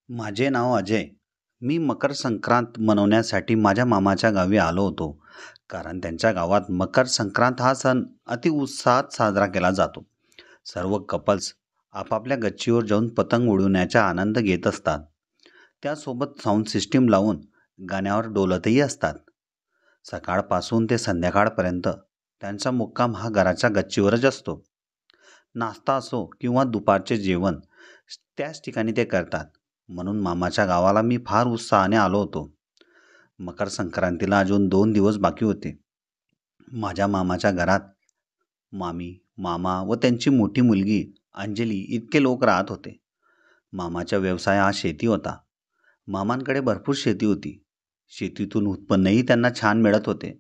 माझे नाव अजय. मी मकर संक्रांत मनवण्यासाठी माझ्या मामाच्या गावी आलो होतो. कारण त्यांच्या गावात मकर संक्रांत हा सण अति उत्साहात साजरा केला जातो. सर्व कपल्स आपापल्या गच्चीवर जाऊन पतंग उडवण्याचा आनंद घेत असतात. त्यासोबत साऊंड सिस्टीम लावून गाण्यावर डोलतही असतात. सकाळपासून ते संध्याकाळपर्यंत त्यांचा मुक्काम हा घराच्या गच्चीवरच असतो. नाश्ता असो किंवा दुपारचे जेवण त्याच ठिकाणी ते करतात. म्हणून मामाच्या गावाला मी फार उत्साहाने आलो होतो. मकर संक्रांतीला अजून 2 दिवस बाकी होते. माझ्या मामाच्या घरात मामी, मामा व त्यांची मोठी मुलगी अंजली इतके लोक राहत होते. मामाचा व्यवसाय हा शेती होता. मामांकडे भरपूर शेती होती. शेतीतून उत्पन्नही त्यांना छान मिळत होते.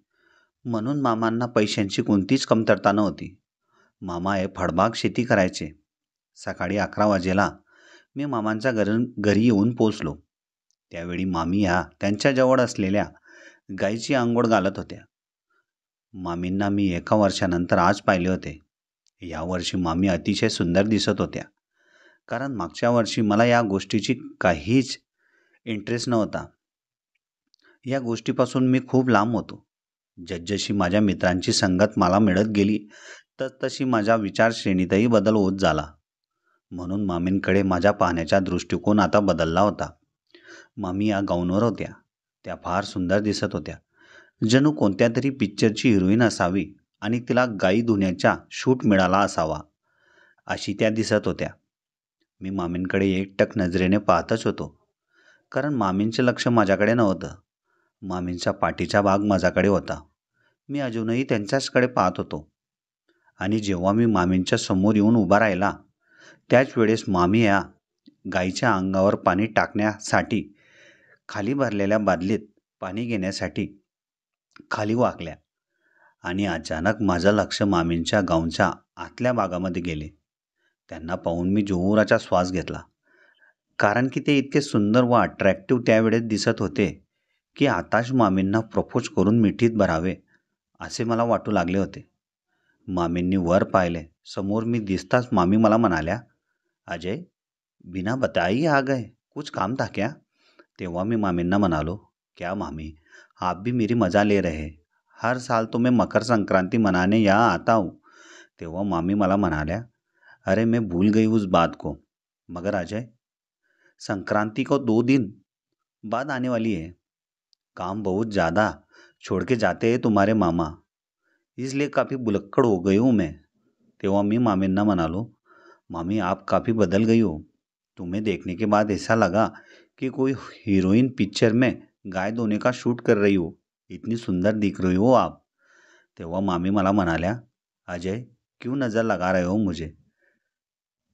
म्हणून मामांना पैशांची कोणतीच कमतरता नव्हती. मामा हे फळबाग शेती करायचे. सकाळी 11 वाजेला मी मामांच्या घरी येऊन पोचलो. त्यावेळी मामी ह्या त्यांच्याजवळ असलेल्या गाईची आंघोळ घालत होत्या. मामींना मी एका वर्षानंतर आज पाहिले होते. यावर्षी मामी अतिशय सुंदर दिसत होत्या. कारण मागच्या वर्षी मला या गोष्टीची काहीच इंटरेस्ट नव्हता. या गोष्टीपासून मी खूप लांब होतो. जसजशी माझ्या मित्रांची संगत मला मिळत गेली तसतशी माझ्या विचारश्रेणीतही बदल होत झाला. म्हणून मामींकडे माझ्या पाहण्याचा दृष्टिकोन आता बदलला होता. मामी या गाऊनवर होत्या. त्या फार सुंदर दिसत होत्या. जणू कोणत्या तरी पिक्चरची हिरोईन असावी आणि तिला गाई धुण्याचा शूट मिळाला असावा अशी त्या दिसत होत्या. मी मामींकडे एकटक नजरेने पाहतच होतो. कारण मामींचे लक्ष माझ्याकडे नव्हतं. मामींचा पाठीचा भाग माझ्याकडे होता. मी अजूनही त्यांच्याचकडे पाहत होतो. आणि जेव्हा मी मामींच्या समोर येऊन उभा राहिला त्याच वेळेस मामी या गाईच्या अंगावर पाणी टाकण्यासाठी खाली भरलेल्या बादलीत पाणी घेण्यासाठी खाली वाकल्या. आणि अचानक माझं लक्ष मामींच्या गाऊनच्या आतल्या भागामध्ये गेले. त्यांना पाहून मी जोराचा श्वास घेतला. कारण की ते इतके सुंदर व अट्रॅक्टिव्ह त्यावेळेस दिसत होते की आताच मामींना प्रपोज करून मिठीत भरावे असे मला वाटू लागले होते. मामींनी वर पाहिले. समोर मी दिसताच मामी मला म्हणाल्या, अजय, बिना बताए ही आ गए, कुछ काम था क्या? तेव्हा मी मामींना म्हणालो, क्या मामी, आप भी मेरी मजा ले रहे. हर साल तो मैं मकर संक्रांति मनाने यहाँ आता हूँ. तेव्हा मामी मला म्हणाल्या, अरे मैं भूल गई उस बात को. मगर अजय, संक्रांति को 2 दिन बाद आने वाली है. काम बहुत ज़्यादा छोड़ के जाते हैं तुम्हारे मामा, इसलिए काफ़ी भुलक्कड़ हो गई हूँ मैं. तेव्हा मी मामींना म्हणालो, मामी आप काफ़ी बदल गई हो. तुम्हें देखने के बाद ऐसा लगा कि कोई हीरोइन पिक्चर में गाय धोने का शूट कर रही हो. इतनी सुंदर दिख रही हो आप. तेव्हा मामी मला म्हणाल्या, अजय, क्यों नज़र लगा रहे हो मुझे?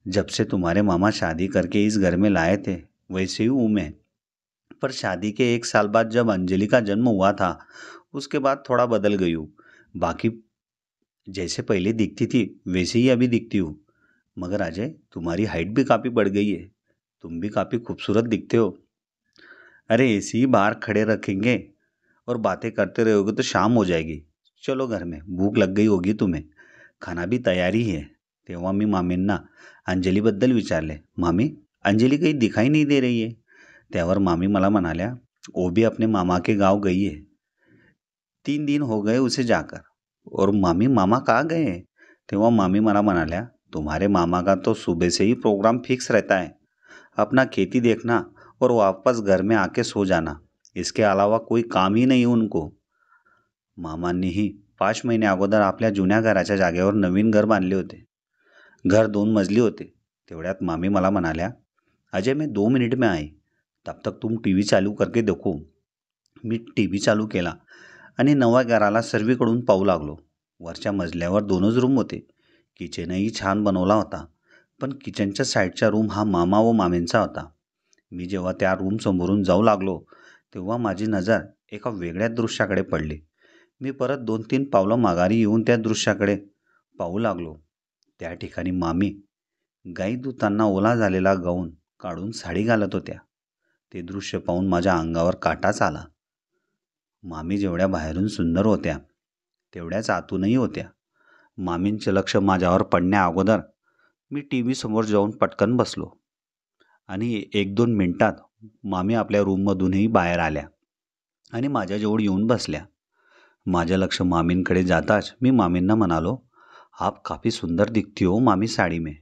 जब से तुम्हारे मामा शादी करके इस घर में लाए थे वैसे ही हूँ मैं. पर शादी के 1 साल बाद जब अंजलि का जन्म हुआ था उसके बाद थोड़ा बदल गई हूँ. बाकी जैसे पहले दिखती थी वैसे ही अभी दिखती हूँ. मगर अजय, तुम्हारी हाइट भी काफ़ी बढ़ गई है. तुम भी काफ़ी खूबसूरत दिखते हो. अरे ऐसे ही बाहर खड़े रखेंगे और बातें करते रहोगे तो शाम हो जाएगी. चलो घर में, भूक लग गई होगी तुम्हें, खाना भी तयारी है. तेव्हा मी मामींना अंजलीबद्दल विचारले, मामी, अंजली कहीं दिखाई नहीं दे रही है. त्यावर मामी मला म्हणाल्या, वो भी अपने मामा के गांव गई है. 3 दिन हो गए उसे जाकर. और मामी, मामा कहाँ गए हैं? तेव्हा मामी मला म्हणाल्या, तुम्हारे मामा का तो सुबह से ही प्रोग्राम फिक्स रहता है. अपना खेती देखना और वापस घर में आके सो जाना. इसके अलावा कोई काम ही नहीं उनको. मामांनीही 5 महिने अगोदर आपल्या जुन्या घराच्या जागेवर नवीन घर बांधले होते. घर 2 मजली होते. तेवढ्यात मामी मला म्हणाल्या, अजय, मैं 2 मिनट में आई, तब तक तुम टी व्ही चालू करके देखो. मी टी व्ही चालू केला आणि नव्या घराला सर्वीकडून पाहू लागलो. वरच्या मजल्यावर 2च रूम होते. किचनही छान बनवला होता. पण किचनच्या साईडचा रूम हा मामा व मामींचा होता. मी जेव्हा त्या रूम समोरून जाऊ लागलो तेव्हा माझी नजर एका वेगळ्या दृश्याकडे पडली. मी परत 2-3 पावलं माघारी येऊन त्या दृश्याकडे पाहू लागलो. त्या ठिकाणी मामी गाई धुताना ओला झालेला गाऊन काढून साडी घालत होत्या. ते दृश्य पाहून माझ्या अंगावर काटाच आला. मामी जेवढ्या बाहेरून सुंदर होत्या तेवढ्याच आतूनही होत्या. मामींचे लक्ष माझ्यावर पडण्या अगोदर मी टी व्ही समोर जाऊन पटकन बसलो आणि 1-2 मिनिटात मामी आपल्या रूममधूनही बाहेर आल्या आणि माझ्याजवळ येऊन बसल्या. माझं लक्ष मामींकडे जाताच मी मामींना म्हणालो, "आप काफ़ी सुंदर दिखती हो मामी साड़ी में.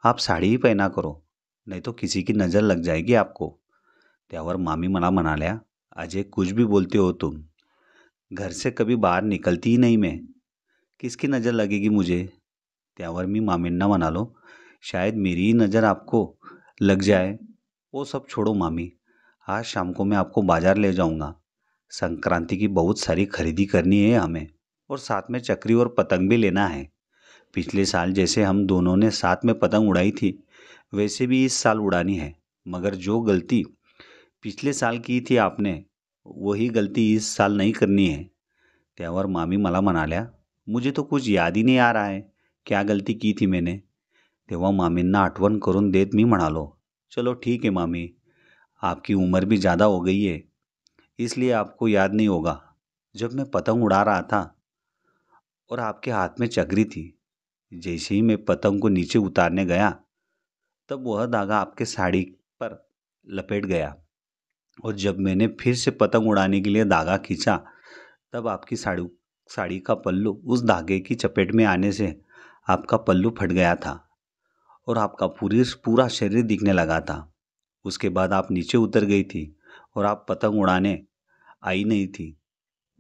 आप साड़ी ही पहना करो, नहीं तो किसी की नज़र लग जाएगी आपको." त्यावर मामी मला म्हणाल्या, "अजय कुछ भी बोलते हो तुम. घर से कभी बाहर निकलती ही नहीं मैं. किसकी नज़र लगेगी मुझे?" त्यावर मी मामींना म्हणालो, "शायद मेरी ही नज़र आपको लग जाए. वो सब छोड़ो मामी. आज शाम को मैं आपको बाज़ार ले जाऊंगा. संक्रांति की बहुत सारी खरीदी करनी है हमें और साथ में चक्री और पतंग भी लेना है. पिछले साल जैसे हम दोनों ने साथ में पतंग उड़ाई थी वैसे भी इस साल उड़ानी है. मगर जो गलती पिछले साल की थी आपने वही गलती इस साल नहीं करनी है." त्यावर मामी मला म्हणाल्या, "मुझे तो कुछ याद ही नहीं आ रहा है क्या गलती की थी मैंने." तेव्हा मामींना आठवण करून देत मी म्हणालो, "चलो ठीक है मामी, आपकी उम्र भी ज़्यादा हो गई है इसलिए आपको याद नहीं होगा. जब मैं पतंग उड़ा रहा था और आपके हाथ में चक्री थी, जैसे ही मैं पतंग को नीचे उतारने गया तब वह धागा आपके साड़ी पर लपेट गया और जब मैंने फिर से पतंग उड़ाने के लिए धागा खींचा तब आपकी साड़ी साड़ी का पल्लू उस धागे की चपेट में आने से आपका पल्लू फट गया था और आपका पूरी पूरा शरीर दिखने लगा था. उसके बाद आप नीचे उतर गई थी और आप पतंग उड़ाने आई नहीं थी."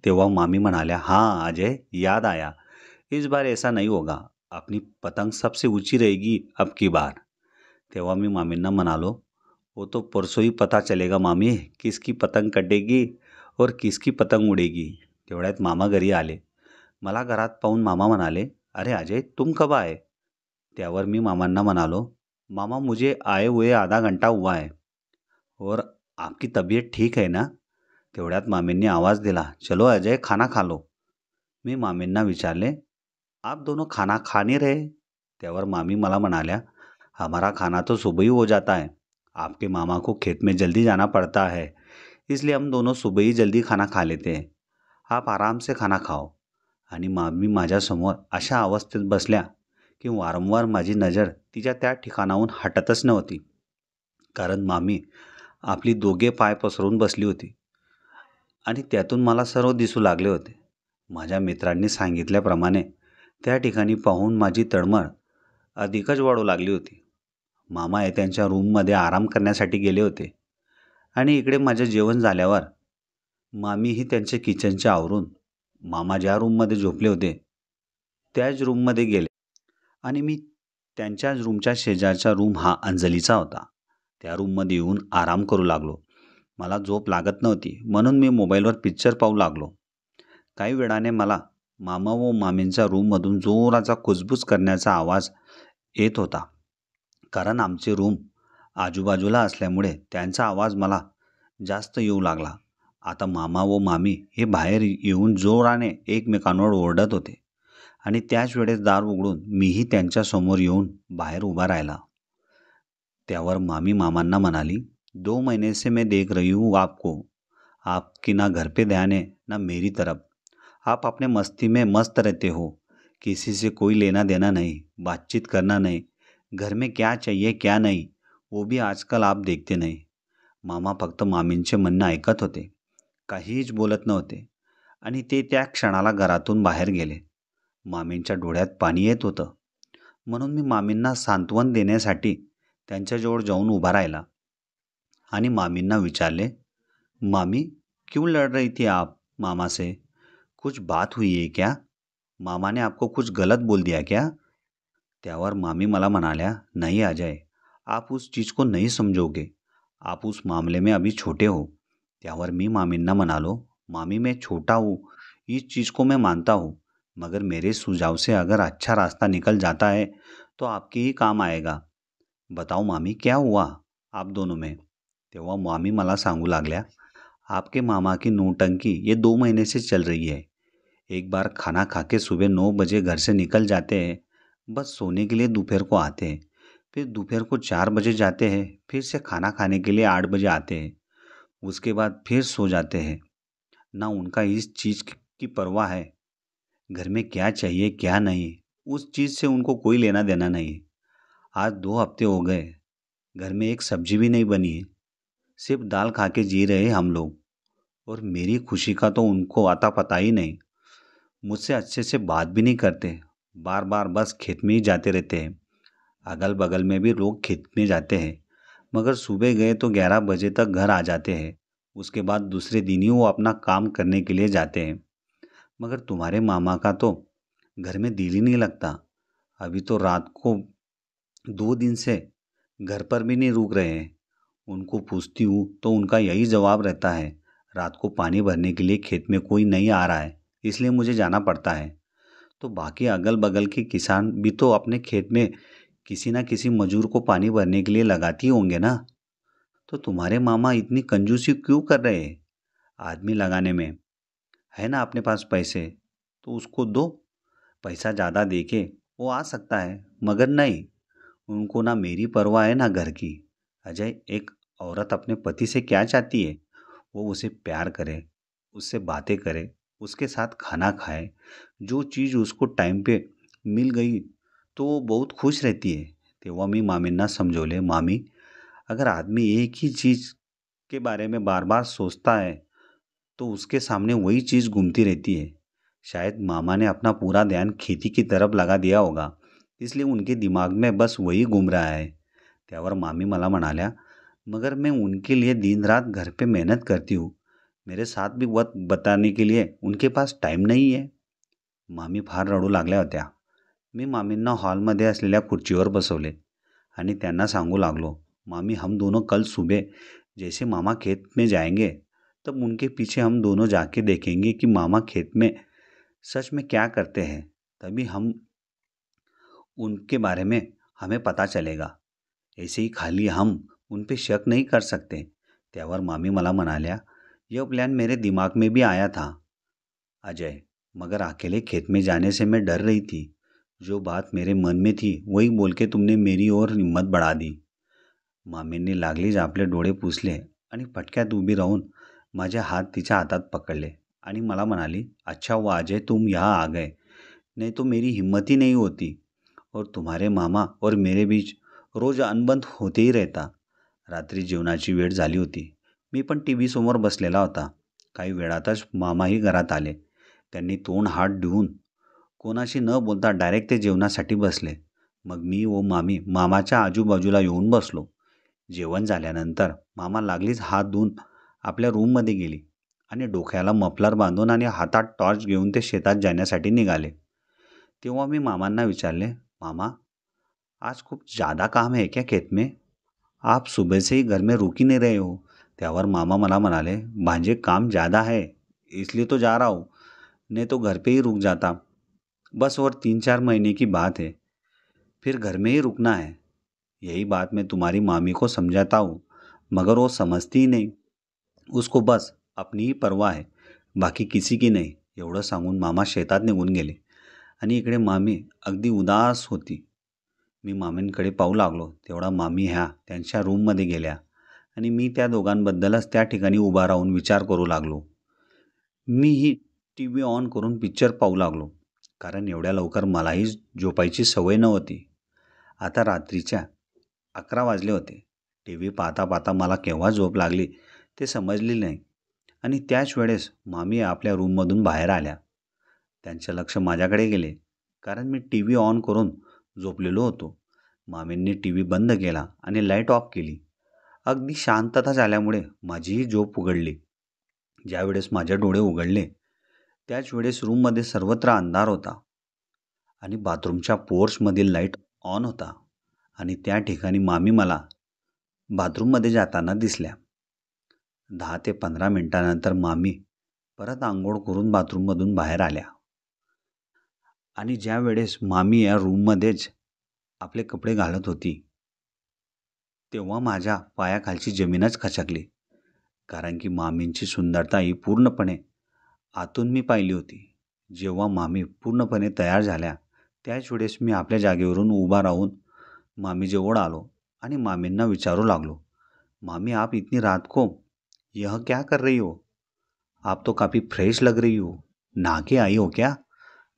तेव्हा मामी म्हणाल्या, "हाँ अजय, याद आया. इस बार ऐसा नहीं होगा. अपनी पतंग सबसे ऊंची रहेगी अब की बार." तेव्हा मी मामींना म्हणालो, "वो तो परसों ही पता चलेगा मामी, किसकी पतंग कटेगी और किसकी पतंग उडेगी." तेवढ्यात मामा घरी आले. मला घरात पाहून मामा म्हणाले, "अरे अजय, तुम कब आए?" त्यावर मी मामांना म्हणालो, "मामा मुझे आए हुए आधा घंटा हुआ है और आपकी तबीयत ठीक है ना?" तेवढ्यात मामींनी आवाज दिला, "चलो अजय खाना खा लो." मी मामींना विचारले, "आप दोनों खाना खा नहीं रहे?" त्यावर मामी मला म्हणाल्या, "हमारा खाना तो सुबह ही हो जाता है. आपके मामा को खेत में जल्दी जाना पड़ता है इसलिए हम दोनों सुबह ही जल्दी खाना खा लेते हैं. आप आराम से खाना खाओ." आणि मामी माझ्यासमोर अशा अवस्थेत बसल्या की वारंवार माझी नजर तिच्या त्या ठिकाणाहून हटतच नव्हती. कारण मामी आपली दोघे पाय पसरून बसली होती आणि त्यातून मला सर्व दिसू लागले होते. माझ्या मित्रांनी सांगितल्याप्रमाणे त्या ठिकाणी पाहून माझी तळमळ अधिकच वाढू लागली होती. मामा हे त्यांच्या रूममध्ये आराम करण्यासाठी गेले होते आणि इकडे माझे जेवण झाल्यावर मामीही त्यांचे किचनचे आवरून मामा ज्या रूममध्ये झोपले होते त्याच रूममध्ये गेले आणि मी त्यांच्याच रूमच्या शेजारचा रूम हा अंजलीचा होता. त्या रूममध्ये येऊन आराम करू लागलो. मला झोप लागत नव्हती म्हणून मी मोबाईलवर पिक्चर पाहू लागलो. काही वेळाने मला मामा व मामींच्या रूममधून जोराचा कुजबुज करण्याचा आवाज येत होता. कारण आमचे रूम आजूबाजूला असल्यामुळे त्यांचा आवाज मला जास्त येऊ लागला. आता मामा व मामी हे बाहेर येऊन जोराने एकमेकांवर ओरडत होते आणि त्याच वेळेस दार उघडून मीही त्यांच्यासमोर येऊन बाहेर उभा राहिला. त्यावर मामी मामांना म्हणाली, "2 महीने से मैं देख रही हूँ आपको. आपकी ना घर पे ध्यान है ना मेरी तरफ. आप अपने मस्ती में मस्त रहते हो. किसी से कोई लेना देना नहीं, बातचीत करना नहीं. घर में क्या चाहिए क्या नाही वो भी आजकाल आप देखते नाही." मामा फक्त मामींचे म्हणणं ऐकत होते, काहीच बोलत नव्हते आणि ते त्या क्षणाला घरातून बाहेर गेले. मामींच्या डोळ्यात पाणी येत होतं म्हणून मी मामींना सांत्वन देण्यासाठी त्यांच्याजवळ जाऊन उभा राहिला आणि मामींना विचारले, "मामी, क्यों लड़ रही थी आप मामा से? कुछ बात हुई है क्या? मामा ने आपको कुछ गलत बोल दिया क्या?" त्यावर मामी मला म्हणाल्या, "नहीं अजय, आप उस चीज़ को नहीं समझोगे. आप उस मामले में अभी छोटे हो." त्यावर मी मामींना म्हणालो, "मामी मैं छोटा हूँ, इस चीज़ को मैं मानता हूँ, मगर मेरे सुझाव से अगर अच्छा रास्ता निकल जाता है तो आपके ही काम आएगा. बताओ मामी क्या हुआ आप दोनों में?" तेव्हा मामी मला सांगू लागल्या, "आपके मामा की नौटंकी ये 2 महीने से चल रही है. एक बार खाना खा के सुबह 9 बजे घर से निकल जाते हैं, बस सोने के लिए दोपहर को आते हैं. फिर दोपहर को 4 बजे जाते हैं, फिर से खाना खाने के लिए 8 बजे आते हैं. उसके बाद फिर सो जाते हैं. ना उनका इस चीज़ की परवाह है. घर में क्या चाहिए क्या नहीं उस चीज़ से उनको कोई लेना देना नहीं. आज 2 हफ्ते हो गए घर में एक सब्जी भी नहीं बनी है, सिर्फ दाल खा के जी रहे हम लोग। और मेरी खुशी का तो उनको आता पता ही नहीं। मुझसे अच्छे से बात भी नहीं करते, बार बार बस खेत में ही जाते रहते हैं। अगल बगल में भी लोग खेत में जाते हैं, मगर सुबह गए तो 11 बजे तक घर आ जाते हैं। उसके बाद दूसरे दिन ही वो अपना काम करने के लिए जाते हैं। मगर तुम्हारे मामा का तो घर में दिल ही नहीं लगता। अभी तो रात को 2 दिन से घर पर भी नहीं रुक रहे हैं। उनको पूछती हूँ तो उनका यही जवाब रहता है, रात को पानी भरने के लिए खेत में कोई नहीं आ रहा है, इसलिए मुझे जाना पड़ता है। तो बाकी अगल बगल के किसान भी तो अपने खेत में किसी ना किसी मजूर को पानी भरने के लिए लगाती होंगे ना। तो तुम्हारे मामा इतनी कंजूसी क्यों कर रहे हैं आदमी लगाने में? है ना अपने पास पैसे, तो उसको दो। पैसा ज़्यादा दे के वो आ सकता है, मगर नहीं, उनको ना मेरी परवाह है ना घर की। अजय, एक औरत अपने पति से क्या चाहती है? वो उसे प्यार करे, उससे बातें करे, उसके साथ खाना खाए। जो चीज़ उसको टाइम पे मिल गई तो वो बहुत खुश रहती है। तेव्हा मी मामींना समजवले, मामी, अगर आदमी एक ही चीज़ के बारे में बार बार सोचता है तो उसके सामने वही चीज़ घूमती रहती है। शायद मामा ने अपना पूरा ध्यान खेती की तरफ लगा दिया होगा, इसलिए उनके दिमाग में बस वही घूम रहा है। त्यावर मामी मला म्हणाल्या, मगर मैं उनके लिए दिन रात घर पे मेहनत करती हूँ, मेरे साथ भी वक्त बताने के लिए उनके पास टाईम नाही आहे. मामी फार रडू लागल्या होत्या. मी मामींना हॉलमध्ये असलेल्या खुर्चीवर बसवले आणि त्यांना सांगू लागलो, मामी, हम दोनों कल सुबह जैसे मामा खेत में जाएंगे तब उनके पीछे हम दोनों जाके देखेंगे कि मामा खेत में सच में क्या करते हैं। तभी हम उनके बारे में हमें पता चलेगा. ऐसे ही खाली हम उन पे शक नहीं कर सकते. त्यावर मामी मला म्हणाल्या, यह प्लान मेरे दिमाग में भी आया था अजय, मगर अकेले खेत में जाने से मैं डर रही थी. जो बात मेरे मन में थी वही बोल के तुमने मेरी और हिम्मत बढ़ा दी. मामींनी लागलीच आपले डोळे पुसले आणि पटक्यात उभी राहून माझे हात तिच्या हातात पकडले आणि मला म्हणाली, अच्छा हुआ अजय तुम यहाँ आ गए, नहीं तो मेरी हिम्मत ही नहीं होती और तुम्हारे मामा और मेरे बीच रोज अनबन होते ही रहता. रात्री जेवणाची वेळ झाली होती. मी पण टी व्ही समोर बसलेला होता. काही वेळातच मामाही घरात आले. त्यांनी तोंड हात धुवून कोणाशी न बोलता डायरेक्ट ते जेवणासाठी बसले. मग मी व मामी मामाच्या आजूबाजूला येऊन बसलो. जेवण झाल्यानंतर मामा लागलीच हात धुवून आपल्या रूममध्ये गेली आणि डोक्याला मफलर बांधून आणि हातात टॉर्च घेऊन ते शेतात जाण्यासाठी निघाले. तेव्हा मी मामांना विचारले, मामा, आज खूप ज़्यादा काम है क्या खेत में? आप सुबह से ही घर में रुक ही नहीं रहे हो. त्यावर मामा मला म्हणाले, भांजे काम ज़्यादा है इसलिए तो जा रहा हूँ, नहीं तो घर पे ही रुक जाता. बस और 3-4 महीने की बात है, फिर घर में ही रुकना है. यही बात मैं तुम्हारी मामी को समझाता हूँ, मगर वो समझती ही नहीं. उसको बस अपनी ही परवा आहे, बाकी किसी की नाही. एवढं सांगून मामा शेतात निघून गेले आणि इकडे मामी अगदी उदास होती. मी मामींकडे पाहू लागलो तेवढा मामी ह्या त्यांच्या रूममध्ये गेल्या आणि मी त्या दोघांबद्दलच त्या ठिकाणी उभा राहून विचार करू लागलो. मीही टी व्ही ऑन करून पिक्चर पाहू लागलो, कारण एवढ्या लवकर मलाही झोपायची सवय नव्हती. आता रात्रीच्या 11 वाजले होते. टी व्ही पाहता पाहता मला केव्हा झोप लागली ते समजले नाही आणि त्याच वेळेस मामी आपल्या रूममधून बाहेर आल्या. त्यांचे लक्ष माझ्याकडे गेले, कारण मी टी व्ही ऑन करून झोपलेलो होतो. मामींनी टी व्ही बंद केला आणि लाईट ऑफ केली. अगदी शांतता झाल्यामुळे माझीही झोप उघडली. ज्यावेळेस माझे डोळे उघडले त्याच वेळेस रूममध्ये सर्वत्र अंधार होता आणि बाथरूमच्या पोर्चमधील लाईट ऑन होता आणि त्या ठिकाणी मामी मला बाथरूममध्ये जाताना दिसल्या. 10 ते 15 मिनिटानंतर मामी परत आंघोळ करून बाथरूममधून बाहेर आल्या आणि ज्या वेळेस मामी या रूममध्येच आपले कपडे घालत होती तेव्हा माझ्या पायाखालची जमीनच खचकली, कारण की मामींची सुंदरता ही पूर्णपणे आतून मी पाहिली होती. जेव्हा मामी पूर्णपणे तयार झाल्या त्याच वेळेस मी आपल्या जागेवरून उभा राहून मामीजवळ आलो आणि मामींना विचारू लागलो, मामी, आप इतनी रात को यह क्या कर रही हो? आप तो काफ़ी फ्रेश लग रही हो, नहा के आई हो क्या?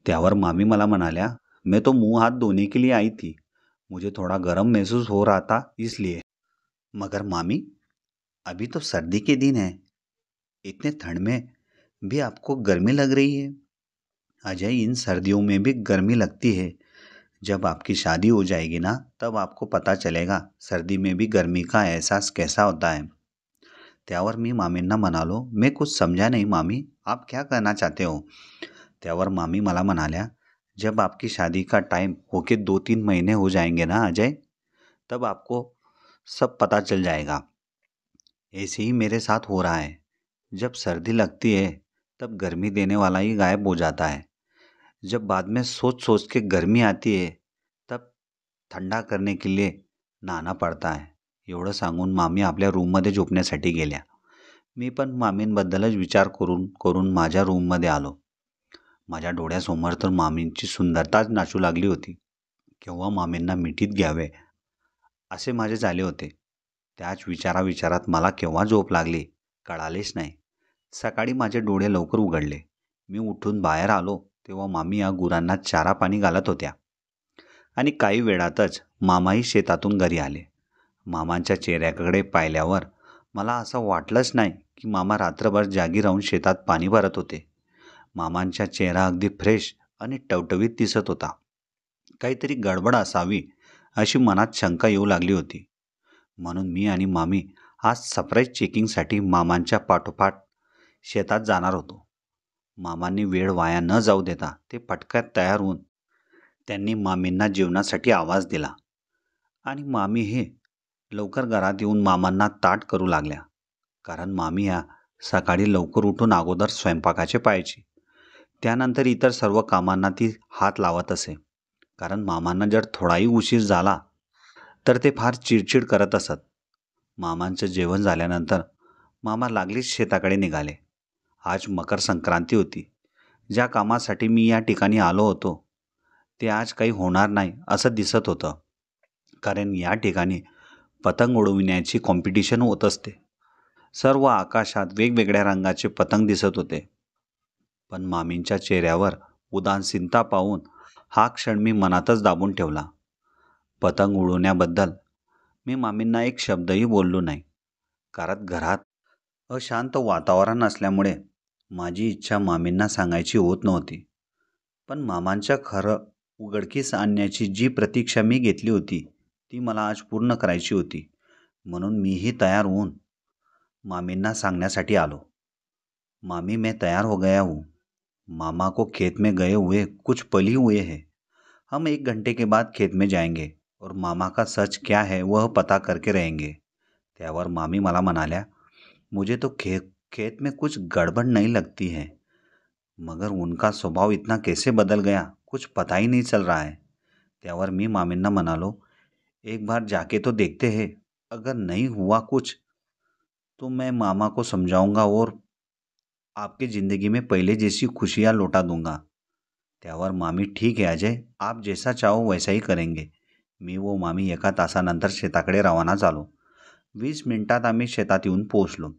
त्यावर मामी मला म्हणाल्या, मैं तो मुंह हाथ धोने के लिए आई थी, मुझे थोड़ा गर्म महसूस हो रहा था इसलिए. मगर मामी, अभी तो सर्दी के दिन है, इतने ठंड में भी आपको गर्मी लग रही है। अजय, इन सर्दियों में भी गर्मी लगती है। जब आपकी शादी हो जाएगी ना, तब आपको पता चलेगा सर्दी में भी गर्मी का एहसास कैसा होता है. त्यावर मी मामींना म्हणालो, मी कुछ समझा नहीं मामी, आप क्या कहना चाहते हो. त्यावर मामी मला म्हणाल्या, जब आपकी शादी का टाइम होके 2-3 महीने हो जाएंगे ना अजय, तब आपको सब पता चल जाएगा. ऐसे ही मेरे साथ हो रहा है. जब सर्दी लगती है तब गर्मी देने वाला ही गायब हो जाता है. जब बाद में सोच सोच के गर्मी आती है तब थंडा करने के लिए नहाना पडता आहे. एवढं सांगून मामी आपल्या रूममध्ये झोपण्यासाठी गेल्या. मी पण मामींबद्दलच विचार करून करून माझ्या रूममध्ये आलो. माझ्या डोळ्यासमोर तर मामींची सुंदरताच नाचू लागली होती. केव्हा मामींना मिठीत घ्यावे असे माझे झाले होते. त्याच विचाराविचारात मला केव्हा झोप लागली कळालेच नाही. सकाळी माझे डोळे लवकर उघडले. मी उठून बाहेर आलो तेव्हा मामी या गुरांना चारा पाणी घालत होत्या. आणि काही वेळातच मामाही शेतातून घरी आले. मामांच्या चेहऱ्याकडे पाहिल्यावर मला असं वाटलंच नाही की मामा रात्रभर जागी राहून शेतात पाणी भरत होते. मामांचा चेहरा अगदी फ्रेश आणि टवटवीत दिसत होता. काहीतरी गडबड असावी अशी मनात शंका येऊ लागली होती. म्हणून मी आणि मामी आज सरप्राईज चेकिंगसाठी मामांच्या पाठोपाठ शेतात जाणार होतो. मामांनी वेळ वाया न जाऊ देता ते पटकन तयार होऊन त्यांनी मामींना जेवणासाठी आवाज दिला आणि मामी हे लवकर घरात येऊन मामांना ताट करू लागल्या. कारण मामी ह्या सकाळी लवकर उठून अगोदर स्वयंपाकाचे पाहायची. त्यानंतर इतर सर्व कामांना ती हात लावत असे. कारण मामांना जर थोडाही उशीर झाला तर ते फार चिडचिड करत असत. मामांचं जेवण झाल्यानंतर मामा लागलीच शेताकडे निघाले. आज मकर संक्रांती होती. ज्या कामासाठी मी या ठिकाणी आलो होतो ते आज काही होणार नाही असं दिसत होतं. कारण या ठिकाणी पतंग उडविण्याची कॉम्पिटिशन होत असते. सर्व आकाशात वेगवेगळ्या रंगाचे पतंग दिसत होते. पण मामींच्या चेहऱ्यावर उदासीनता पाहून हा क्षण मी मनातच दाबून ठेवला. पतंग उडवण्याबद्दल मी मामींना एक शब्दही बोललो नाही. कारण घरात अशांत वातावरण असल्यामुळे माझी इच्छा मामींना सांगायची होत नव्हती. पण मामांच्या खरं उघडकीस आणण्याची जी प्रतीक्षा मी घेतली होती ती मला आज पूर्ण करायची होती. म्हणून मीही तयार होऊन मामींना सांगण्यासाठी आलो. मामी, मैं तैयार हो गया हूँ. मामा को खेत में गए हुए कुछ पल ही हुए हैं. हम 1 घंटे के बाद खेत में जाएंगे और मामा का सच क्या है वह पता करके रहेंगे. त्यावर मामी मला म्हणाल्या, मुझे तो खेत में कुछ गड़बड़ नहीं लगती है, मगर उनका स्वभाव इतना कैसे बदल गया कुछ पता ही नहीं चल रहा है. त्यावर मी मामींना म्हणालो, एक बार जाके तो देखते हैं, अगर नहीं हुआ कुछ तो मैं मामा को समझाऊंगा और आपकी ज़िंदगी में पहले जैसी खुशियाँ लौटा दूंगा. त्यावर मामी, ठीक है अजय, आप जैसा चाहो वैसा ही करेंगे. मी व मामी एका तासानंतर शेताकडे रवाना झालो. 20 मिनिटात आम्ही शेतात येऊन पोहोचलो.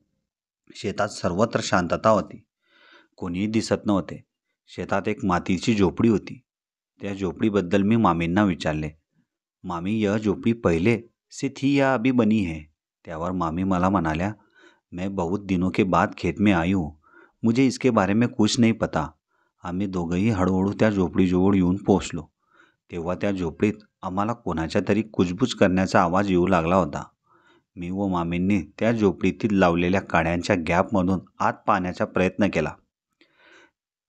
शेतात सर्वत्र शांतता होती. कोणीही दिसत नव्हते. शेतात एक मातीची झोपडी होती. त्या झोपडीबद्दल मी मामींना विचारले. मामी, यह झोपड़ी पहले से थी या अभी बनी है. त्यावर मामी मला म्हणाल्या, मैं बहुत दिनों के बाद खेत में आई हूँ, मुझे इसके बारे में कुछ नहीं पता. आम्ही दोघंही हळूहळू त्या झोपडीजवळ येऊन पोहोचलो. तेव्हा त्या झोपडीत आम्हाला कोणाच्या तरी कुजबुज करण्याचा आवाज येऊ लागला होता. मी व मामींनी त्या झोपडीतील लावलेल्या काड्यांच्या गॅपमधून आत पाहण्याचा प्रयत्न केला.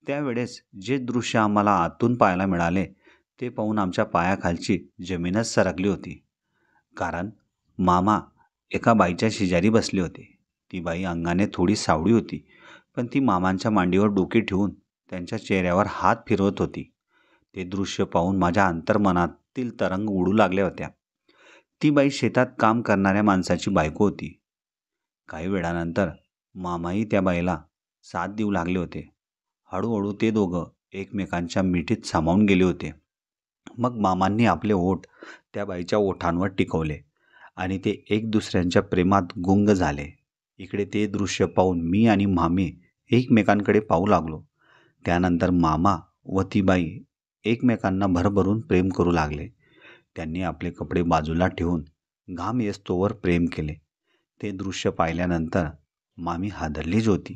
त्यावेळेस जे दृश्य आम्हाला आतून पाहायला मिळाले ते पाहून आमच्या पायाखालची जमीनच सरकली होती. कारण मामा एका बाईच्या शेजारी बसले होते. ती बाई अंगाने थोडी सावळी होती, पण ती मामांच्या मांडीवर डोके ठेवून त्यांच्या चेहऱ्यावर हात फिरवत होती. ते दृश्य पाहून माझ्या अंतर्मनातील तरंग उडू लागल्या होत्या. ती बाई शेतात काम करणाऱ्या माणसाची बायको होती. काही वेळानंतर मामाही त्या बाईला साथ देऊ लागले होते. हळूहळू ते दोघं एकमेकांच्या मिठीत सामावून गेले होते. मग मामांनी आपले ओठ त्या बाईच्या ओठांवर टिकवले आणि ते एक दुसऱ्यांच्या प्रेमात गुंग झाले. इकडे ते दृश्य पाहून मी आणि मामी एकमेकांकडे पाहू लागलो. त्यानंतर मामा व ती बाई एकमेकांना भरभरून प्रेम करू लागले. त्यांनी आपले कपडे बाजूला ठेवून घाम येस्तोवर प्रेम केले. ते दृश्य पाहिल्यानंतर मामी हादरलीच होती.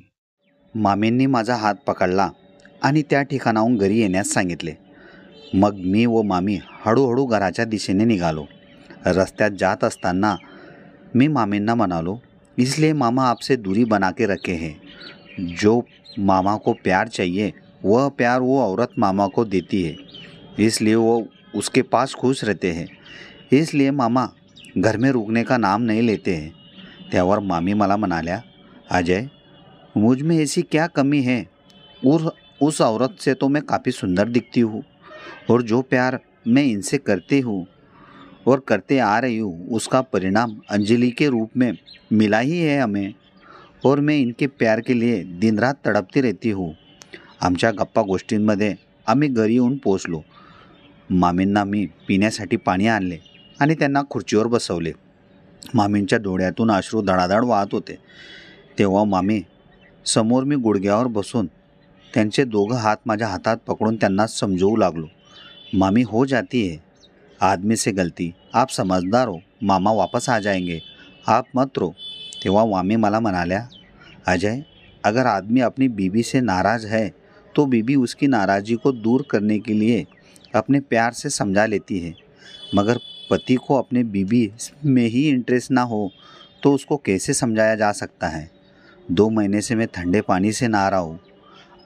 मामींनी माझा हात पकडला आणि त्या ठिकाणाहून घरी येण्यास सांगितले. मग मी व मामी हळूहळू घराच्या दिशेने निघालो. रस्त्यात जात असताना मी मामींना म्हणालो, इसलिए मामा आपसे दूरी बना के रखे हैं. जो मामा को प्यार चाहिए वह प्यार वो औरत मामा को देती है, इसलिए वो उसके पास खुश रहते हैं. इसलिए मामा घर में रुकने का नाम नहीं लेते हैं. त्यावर मामी मला म्हणाल्या, अजय, मुझ में ऐसी क्या कमी है? और उस औरत से तो मैं काफ़ी सुंदर दिखती हूँ, और जो प्यार मैं इनसे करती हूँ और करते आ रही हूँ उसका परिणाम अंजलि के रूप में मिला ही है हमें, और मैं इनके प्यार के लिए दिन रात तडपती रहती हूँ. आमच्या गप्पा गोष्टींमध्ये आम्ही घरी येऊन पोचलो. मामींना मी पिण्यासाठी पाणी आणले आणि त्यांना खुर्चीवर बसवले. मामींच्या डोळ्यातून अश्रू धडाधड वाहत होते. तेव्हा मामी समोर मी गुडघ्यावर बसून त्यांचे दोघं हात माझ्या हातात पकडून त्यांना समजवू लागलो. मामी, हो जाती है आदमी से गलती, आप समझदार हो, मामा वापस आ जाएंगे, आप मत रो. तेव्हा मामी मला म्हणाल्या, अजय, अगर आदमी अपनी बीवी से नाराज़ है तो बीवी उसकी नाराज़गी को दूर करने के लिए अपने प्यार से समझा लेती है, मगर पति को अपने बीवी में ही इंटरेस्ट ना हो तो उसको कैसे समझाया जा सकता है. 2 महीने से मैं ठंडे पानी से नहा रहा हूँ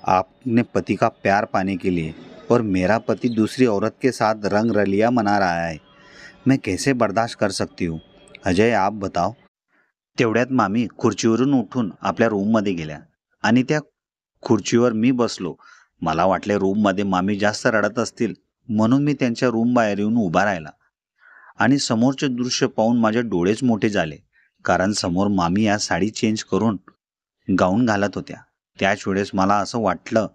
आपने पति का प्यार पाने के लिए, और मेरा पति दूसरी औरत के साथ रंग रलिया मना रहा है. मैं कैसे बर्दाश्त कर सकती हूँ? अजय, आप बताओ. तेवढ्यात मामी खुर्चीवरून उठून आपल्या रूममध्ये गेल्या आणि त्या खुर्चीवर मी बसलो. मला वाटले रूममध्ये मामी जास्त रडत असतील, म्हणून मी त्यांच्या रूम बाहेर येऊन उभा राहिला आणि समोरचे दृश्य पाहून माझे डोळेच मोठे झाले. कारण समोर मामी या साडी चेंज करून गाऊन घालत होत्या. त्याच वेळेस मला असं वाटलं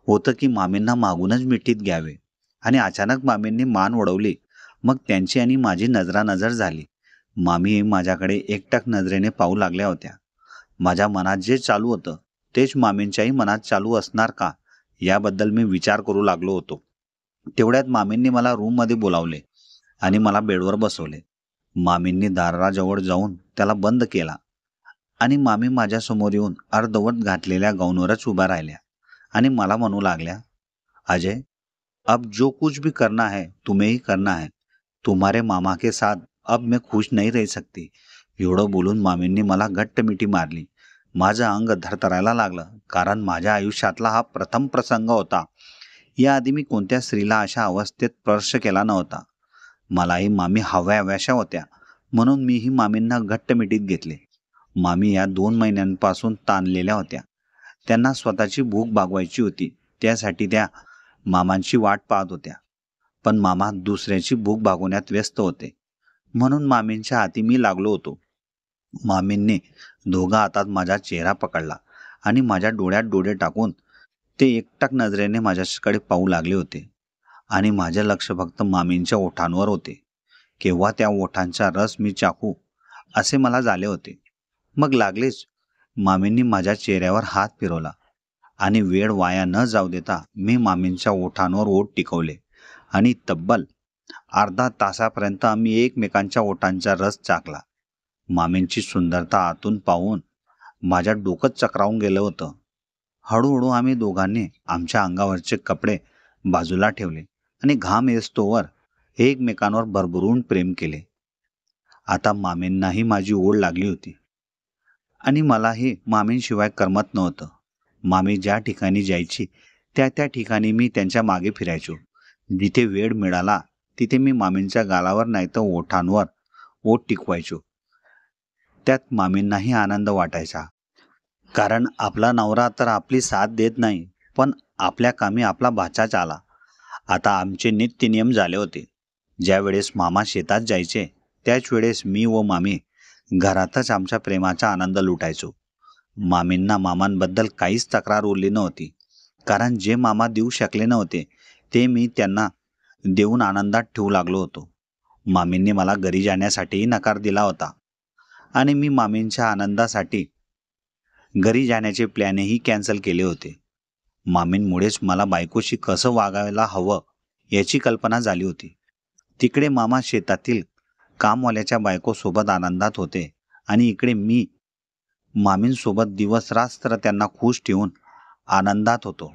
होतं की मामींना मागूनच मिठीत घ्यावे, आणि अचानक मामींनी मान वळवली. मग त्यांची आणि माझी नजरानजर झाली. मामी माझ्याकडे एकटक नजरेने पाहू लागल्या होत्या. माझ्या मनात जे चालू होतं तेच मामींच्याही मनात चालू असणार का, याबद्दल मी विचार करू लागलो होतो. तेवढ्यात मामींनी मला रूममध्ये बोलावले आणि मला बेडवर बसवले. मामींनी दाराजवळ जाऊन त्याला बंद केला आणि मामी माझ्यासमोर येऊन अर्धवट घातलेल्या गाऊनवरच उभ्या राहिल्या आणि मला म्हणू लागल्या, अजय, अब जो कुछ भी करना है तुम्हें ही करना है. तुम्हारे मामा के साथ अब मैं खुश नहीं रह सकती. एवढं बोलून मामींनी मला घट्ट मिठी मारली. माझं अंग थरथरायला लागलं, कारण माझ्या आयुष्यातला हा प्रथम प्रसंग होता. याआधी मी कोणत्या स्त्रीला अशा अवस्थेत स्पर्श केला नव्हता. मलाही मामी हव्याशा होत्या, म्हणून मीही मामींना घट्ट मिठीत घेतले. मामी या 2 महिन्यांपासून ताणलेल्या होत्या. त्यांना स्वतःची भूक भागवायची होती, त्यासाठी त्या मामांची वाट पाहत होत्या. पण मामा दुसऱ्याची भूक भागवण्यात व्यस्त होते, म्हणून मामींच्या हाती मी लागलो होतो. मामींनी दोघा हातात माझा चेहरा पकडला आणि माझ्या डोळ्यात डोळे टाकून ते एकटक नजरेने माझ्याकडे पाहू लागले होते, आणि माझे लक्ष फक्त मामींच्या ओठांवर होते. केव्हा त्या ओठांचा रस मी चाखू असे मला झाले होते. मग लागलेच मामींनी माझ्या चेहऱ्यावर हात फिरवला आणि वेळ वाया न जाऊ देता मी मामींच्या ओठांवर ओठ टिकवले आणि तब्बल अर्धा तासापर्यंत आम्ही एकमेकांच्या ओठांचा रस चाखला. मामींची सुंदरता आतून पाहून माझ्या डोकंच चक्रावून गेलं होतं. हळूहळू आम्ही दोघांनी आमच्या अंगावरचे कपडे बाजूला ठेवले आणि घाम येस्तोवर एकमेकांवर भरभरून प्रेम केले. आता मामींनाही माझी ओढ लागली होती आणि मलाही मामींशिवाय करमत नव्हतं. मामी ज्या ठिकाणी जायची त्या ठिकाणी मी त्यांच्या मागे फिरायचो. जिथे वेळ मिळाला तिथे मी मामींच्या गालावर नाही तर ओठांवर ओठ टिकवायचो. त्यात मामींनाही आनंद वाटायचा, कारण आपला नवरा तर आपली साथ देत नाही, पण आपल्या कामी आपला भाचाच आला. आता आमचे नित्यनियम झाले होते. ज्या वेळेस मामा शेतात जायचे त्याच वेळेस मी व मामी घरातच आमच्या प्रेमाचा आनंद लुटायचो. मामींना मामांबद्दल काहीच तक्रार उरली नव्हती, कारण जे मामा देऊ शकले नव्हते ते मी त्यांना देऊन आनंदात ठेवू लागलो होतो. मामींनी मला घरी जाण्यासाठीही नकार दिला होता आणि मी मामींच्या आनंदासाठी घरी जाण्याचे प्लॅनही कॅन्सल केले होते. मामींमुळेच मला बायकोशी कसं वागायला हवं याची कल्पना झाली होती. तिकडे मामा शेतातील कामवाल्याच्या बायकोसोबत आनंदात होते आणि इकडे मी मामींसोबत दिवस रात्र त्यांना खुश ठेवून आनंदात होतो.